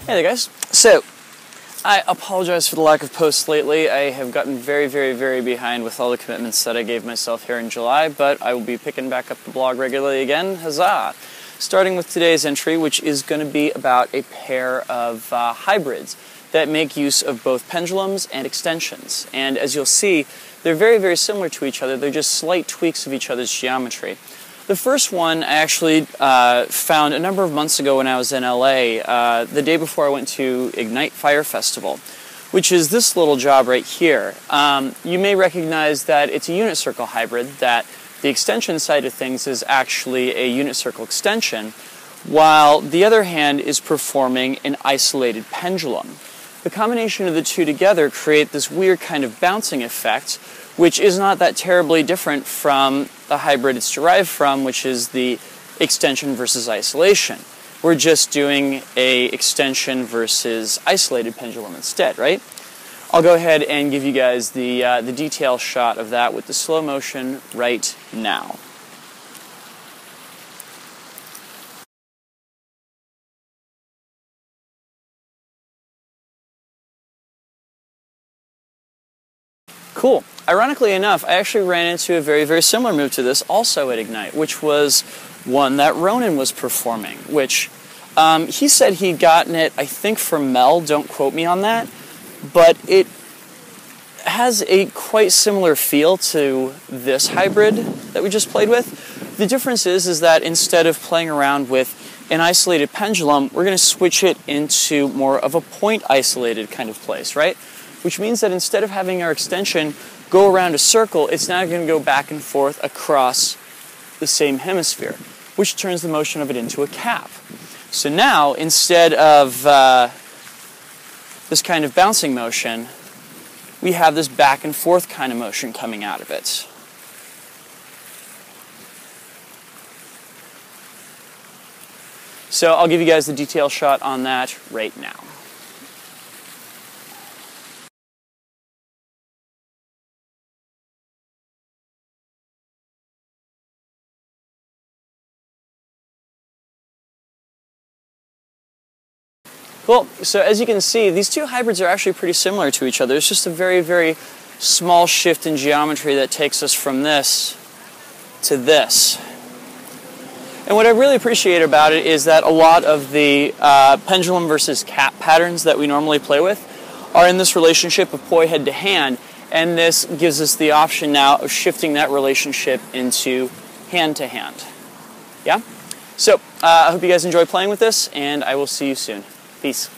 Hey there guys. So, I apologize for the lack of posts lately. I have gotten very behind with all the commitments that I gave myself here in July, but I will be picking back up the blog regularly again. Huzzah! Starting with today's entry, which is going to be about a pair of hybrids that make use of both pendulums and extensions. And as you'll see, they're very similar to each other. They're just slight tweaks of each other's geometry. The first one I actually found a number of months ago when I was in LA, the day before I went to IgNight Festival, which is this little job right here. You may recognize that it's a unit circle hybrid, that the extension side of things is actually a unit circle extension, while the other hand is performing an isolated pendulum. The combination of the two together create this weird kind of bouncing effect, which is not that terribly different from the hybrid it's derived from, which is the extension versus isolation. We're just doing a extension versus isolated pendulum instead, right? I'll go ahead and give you guys the detail shot of that with the slow motion right now. Cool. Ironically enough, I actually ran into a very similar move to this also at IgNight, which was one that Ronan was performing, which he said he'd gotten it, I think, from Mel, don't quote me on that, but it has a quite similar feel to this hybrid that we just played with. The difference is that instead of playing around with an isolated pendulum, we're going to switch it into more of a point-isolated kind of place, right? Which means that instead of having our extension go around a circle, it's now going to go back and forth across the same hemisphere, which turns the motion of it into a cap. So now, instead of this kind of bouncing motion, we have this back and forth kind of motion coming out of it. So I'll give you guys the detail shot on that right now. Cool. So as you can see, these two hybrids are actually pretty similar to each other. It's just a very small shift in geometry that takes us from this to this. And what I really appreciate about it is that a lot of the pendulum versus cap patterns that we normally play with are in this relationship of poi head to hand, and this gives us the option now of shifting that relationship into hand to hand. Yeah? So, I hope you guys enjoy playing with this, and I will see you soon. Peace.